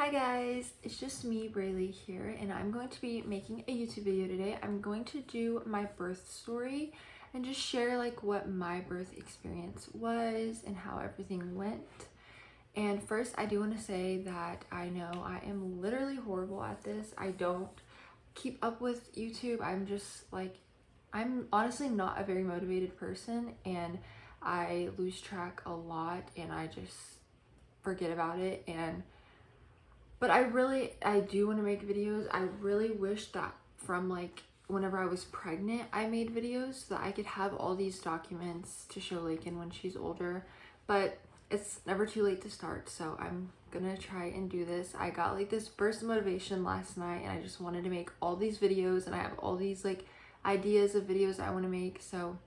Hi guys, it's just me, Braylee here, and I'm going to be making a YouTube video today. I'm going to do my birth story and just share like what my birth experience was and how everything went. And first, I do want to say that I know I am literally horrible at this. I don't keep up with YouTube. I'm honestly not a very motivated person, and I lose track a lot and I just forget about it. But I do want to make videos. I really wish that from like whenever I was pregnant, I made videos so that I could have all these documents to show Lakin when she's older. But it's never too late to start, so I'm gonna try and do this. I got like this burst of motivation last night and I just wanted to make all these videos, and I have all these like ideas of videos I want to make, so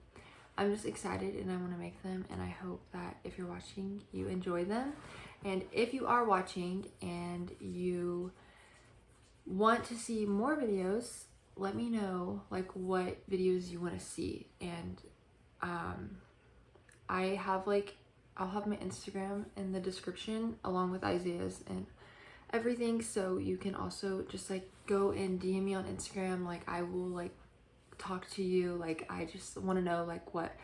I'm just excited and I want to make them, and I hope that if you're watching you enjoy them. And if you are watching and you want to see more videos, let me know like what videos you want to see. And I'll have my Instagram in the description along with Isaiah's and everything, so you can also just like go and DM me on Instagram. Like I will like talk to you. Like I just want to know like what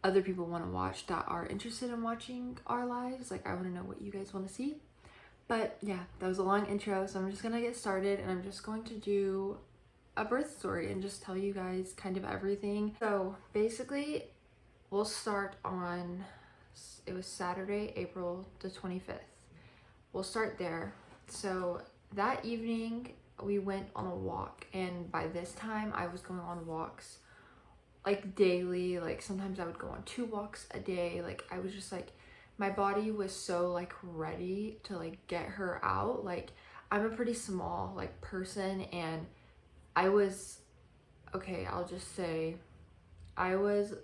other people want to watch that are interested in watching our lives. Like I want to know what you guys want to see. But yeah, that was a long intro, so I'm just gonna get started and I'm just going to do a birth story and just tell you guys kind of everything. So basically we'll start on, it was Saturday, April the 25th. We'll start there. So that evening we went on a walk, and by this time I was going on walks like daily. Like sometimes I would go on 2 walks a day. Like I was just like, my body was so like ready to like get her out. Like I'm a pretty small like person, and I was, okay, I'll just say I was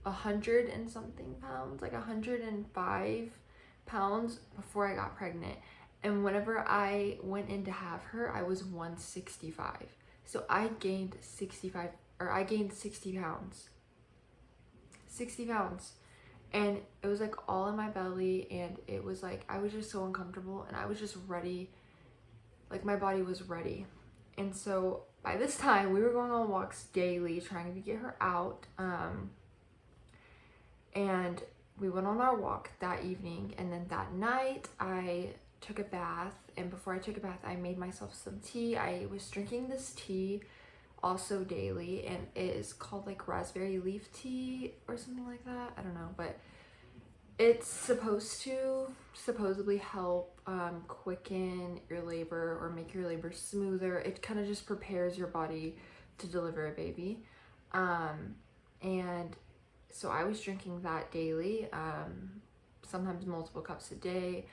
100 and something pounds, like 105 pounds before I got pregnant. And whenever I went in to have her, I was 165. So I gained 60 pounds. 60 pounds. And it was like all in my belly, and it was like I was just so uncomfortable, and I was just ready. Like my body was ready. And so by this time we were going on walks daily trying to get her out. And we went on our walk that evening, and then that night I took a bath, and before I took a bath I made myself some tea. I was drinking this tea also daily, and it is called like raspberry leaf tea or something like that. I don't know, but it's supposed to supposedly help quicken your labor or make your labor smoother. It kind of just prepares your body to deliver a baby. And so I was drinking that daily, sometimes multiple cups a day.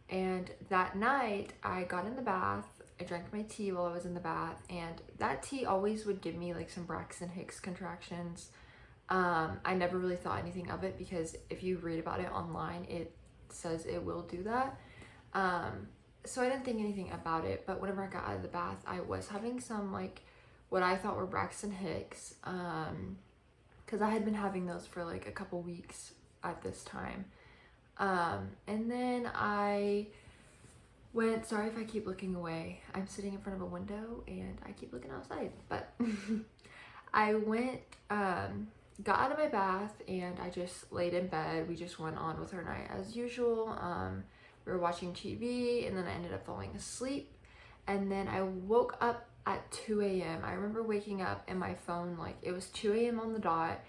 And that night I got in the bath, I drank my tea while I was in the bath, and that tea always would give me like some Braxton Hicks contractions. I never really thought anything of it because if you read about it online, it says it will do that. So I didn't think anything about it, but whenever I got out of the bath, I was having some like what I thought were Braxton Hicks, because I had been having those for like a couple weeks at this time. And then I went, sorry if I keep looking away, I'm sitting in front of a window and I keep looking outside, but I went, got out of my bath and I just laid in bed. We just went on with our night as usual. We were watching TV, and then I ended up falling asleep, and then I woke up at 2 a.m. I remember waking up and my phone, like it was 2 a.m. on the dot,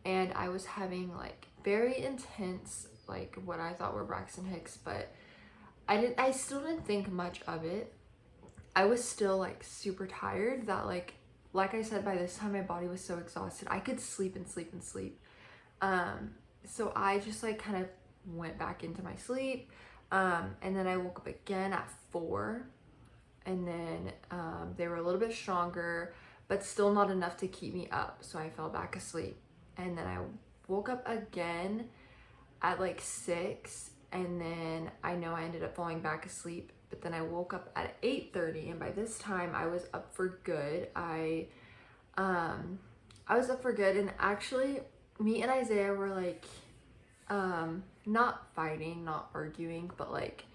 and I was having like very intense, like what I thought were Braxton Hicks, but I still didn't think much of it. I was still like super tired that like I said, by this time my body was so exhausted. I could sleep and sleep and sleep. So I just like kind of went back into my sleep. And then I woke up again at 4, and then they were a little bit stronger, but still not enough to keep me up. So I fell back asleep, and then I woke up again at like 6, and then I know I ended up falling back asleep, but then I woke up at 8:30, and by this time I was up for good. I was up for good, and actually me and Isaiah were like not fighting, not arguing, but like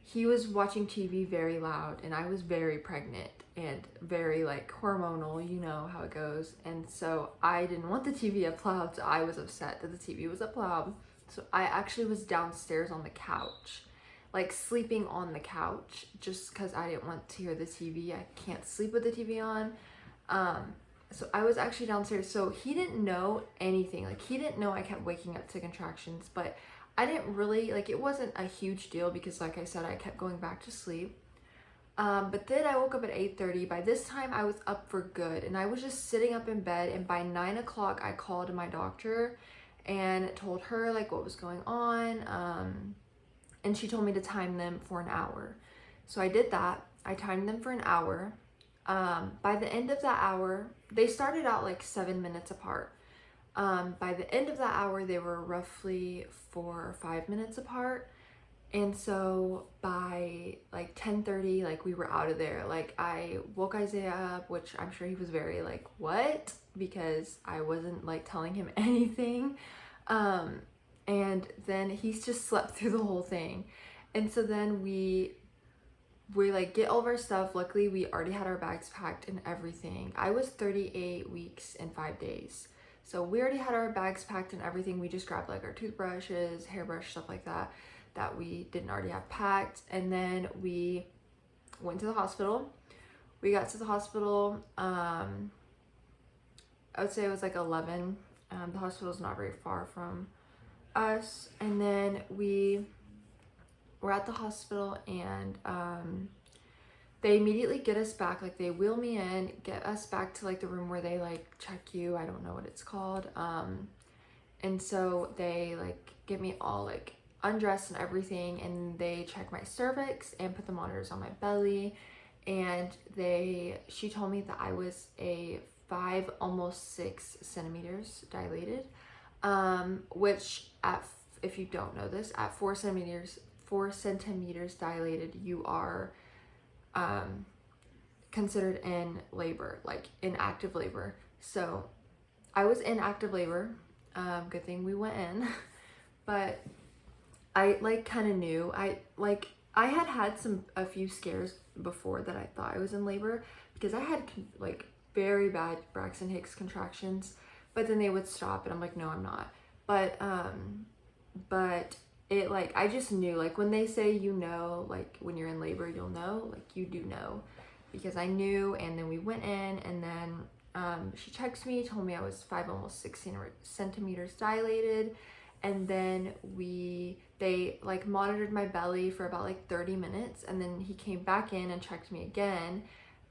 he was watching TV very loud, and I was very pregnant and very like hormonal, you know how it goes. And so I didn't want the TV up loud, so I was upset that the TV was up loud. So I actually was downstairs on the couch, like sleeping on the couch, just because I didn't want to hear the TV. I can't sleep with the TV on. So I was actually downstairs. So he didn't know anything. Like he didn't know I kept waking up to contractions, but I didn't really, like, it wasn't a huge deal because like I said, I kept going back to sleep. But then I woke up at 8:30. By this time I was up for good, and I was just sitting up in bed, and by 9 o'clock I called my doctor and told her like what was going on. And she told me to time them for an hour. So I did that. I timed them for an hour. By the end of that hour, they started out like 7 minutes apart. By the end of that hour, they were roughly 4 or 5 minutes apart. And so by like 10:30, like we were out of there. Like I woke Isaiah up, which I'm sure he was very like, what? Because I wasn't like telling him anything. And then he's just slept through the whole thing. And so then we like get all of our stuff. Luckily, we already had our bags packed and everything. I was 38 weeks and 5 days. So we already had our bags packed and everything. We just grabbed like our toothbrushes, hairbrush, stuff like that we didn't already have packed. And then we went to the hospital. We got to the hospital, I would say it was like 11. The hospital's not very far from us. And then we were at the hospital, and they immediately get us back. Like they wheel me in, get us back to like the room where they like check you. I don't know what it's called. And so they like get me all like undressed and everything, and they check my cervix and put the monitors on my belly. And she told me that I was a 5, almost 6 centimeters dilated, which if you don't know this, at 4 centimeters dilated, you are considered in labor, like in active labor. So I was in active labor. Good thing we went in. But I like kind of knew. I had a few scares before that I thought I was in labor, because I had like very bad Braxton Hicks contractions, but then they would stop and I'm like, no, I'm not. But it like, I just knew, like when they say, you know, like when you're in labor, you'll know, like you do know, because I knew. And then we went in, and then she checked me, told me I was 5, almost 16 centimeters dilated. And then they like monitored my belly for about like 30 minutes. And then he came back in and checked me again.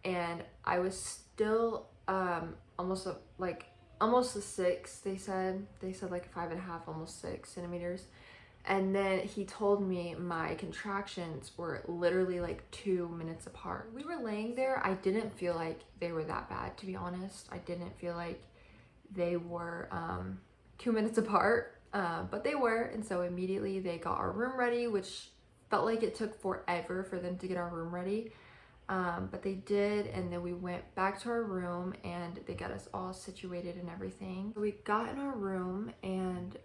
And I was still almost a 6, they said like 5.5, almost 6 centimeters. And then he told me my contractions were literally like 2 minutes apart. We were laying there. I didn't feel like they were that bad, to be honest. I didn't feel like they were 2 minutes apart, but they were. And so immediately they got our room ready, which felt like it took forever for them to get our room ready. But they did, and then we went back to our room, and they got us all situated and everything. We got in our room, and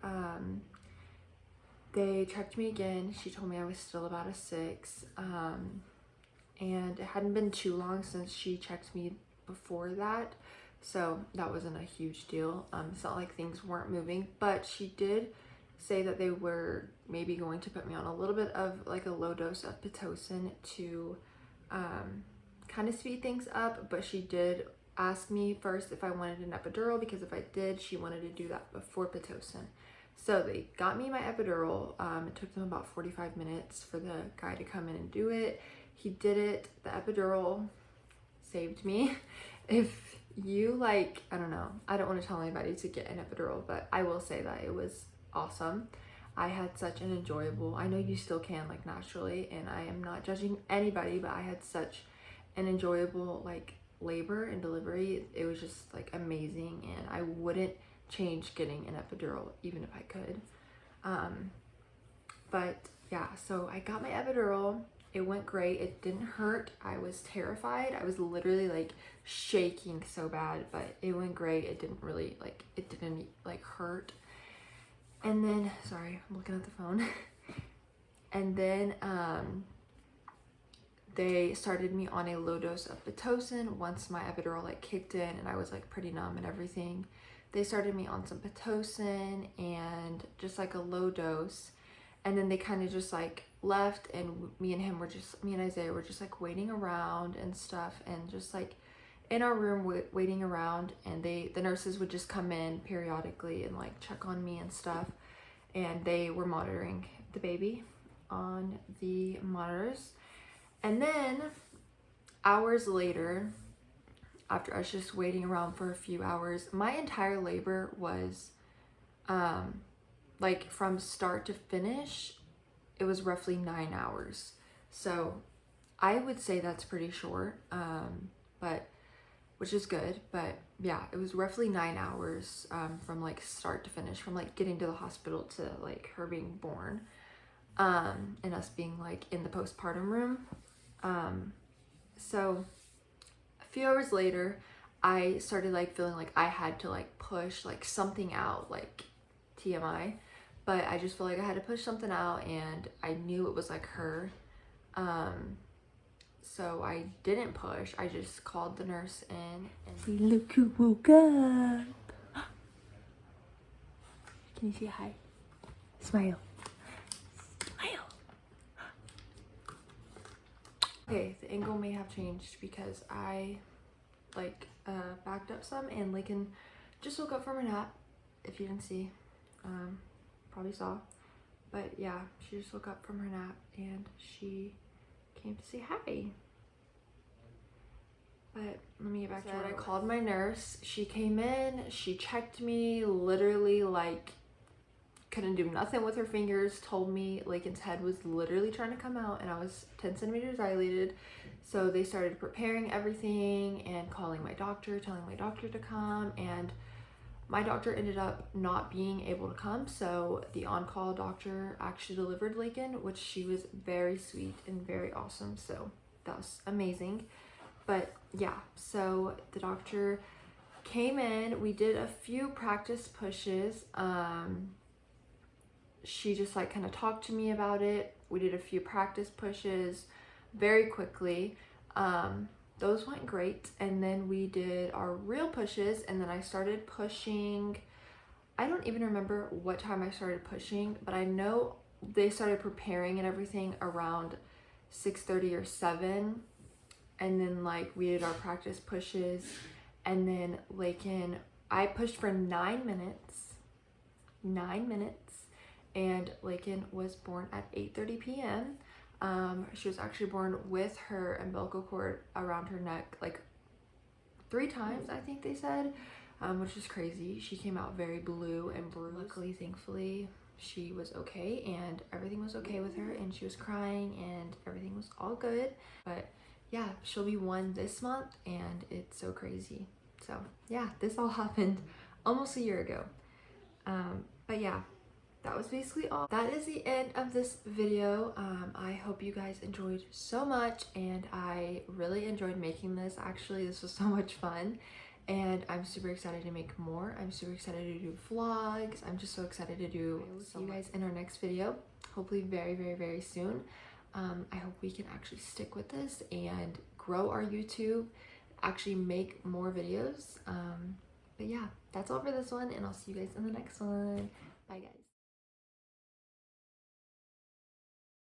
they checked me again. She told me I was still about a 6, and it hadn't been too long since she checked me before that, so that wasn't a huge deal. It's not like things weren't moving, but she did say that they were maybe going to put me on a little bit of like a low dose of Pitocin to kind of speed things up. But she did ask me first if I wanted an epidural, because if I did, she wanted to do that before Pitocin. So they got me my epidural. It took them about 45 minutes for the guy to come in and do it. He did it. The epidural saved me. If you like, I don't know, I don't want to tell anybody to get an epidural, but I will say that it was awesome. I had such an enjoyable, I know you still can like naturally, and I am not judging anybody, but I had such an enjoyable like labor and delivery. It was just like amazing, and I wouldn't change getting an epidural even if I could. But yeah, so I got my epidural. It went great. It didn't hurt. I was terrified. I was literally like shaking so bad, but it went great. It didn't really like, it didn't like hurt. And then, sorry, I'm looking at the phone. And then they started me on a low dose of Pitocin once my epidural like kicked in and I was like pretty numb and everything. They started me on some Pitocin and just like a low dose. And then they kind of just like left, and me and Isaiah were just like waiting around and stuff, and just like in our room waiting around. And the nurses would just come in periodically and like check on me and stuff. And they were monitoring the baby on the monitors. And then hours later, after us just waiting around for a few hours, my entire labor was like from start to finish, it was roughly 9 hours. So I would say that's pretty short, but which is good. But yeah, it was roughly 9 hours from like start to finish, from like getting to the hospital to like her being born, and us being like in the postpartum room. So a few hours later, I started like feeling like I had to like push like something out, like TMI, but I just felt like I had to push something out, and I knew it was like her. So I didn't push. I just called the nurse in, and look who woke up. Can you say hi? Smile. Smile. Okay, the angle may have changed because I like backed up some, and Lincoln just woke up from her nap. If you didn't see, probably saw, but yeah, she just woke up from her nap and she came to say hi. But let me get back to it. I called my nurse. She came in, she checked me, literally like couldn't do nothing with her fingers, told me Lakin's head was literally trying to come out and I was 10 centimeters dilated. So they started preparing everything and calling my doctor, telling my doctor to come, and my doctor ended up not being able to come. So the on-call doctor actually delivered Lakin, which she was very sweet and very awesome. So that was amazing. But yeah, so the doctor came in, we did a few practice pushes. She just like kind of talked to me about it. We did a few practice pushes very quickly. Those went great. And then we did our real pushes, and then I started pushing. I don't even remember what time I started pushing, but I know they started preparing and everything around 6:30 or 7. And then like we did our practice pushes, and then Lakin, I pushed for 9 minutes, and Lakin was born at 8:30 p.m. She was actually born with her umbilical cord around her neck like 3 times, I think they said, which is crazy. She came out very blue and bruised. Luckily, thankfully, she was okay, and everything was okay with her, and she was crying, and everything was all good. But yeah, she'll be 1 this month, and it's so crazy. So yeah, this all happened almost a year ago. But yeah, that was basically all. That is the end of this video. I hope you guys enjoyed so much, and I really enjoyed making this. Actually, this was so much fun, and I'm super excited to make more. I'm super excited to do vlogs. I'm just so excited to do. I will see you guys in our next video, hopefully very, very, very soon. I hope we can actually stick with this and grow our YouTube, actually make more videos. But yeah, that's all for this one, and I'll see you guys in the next one. Bye guys.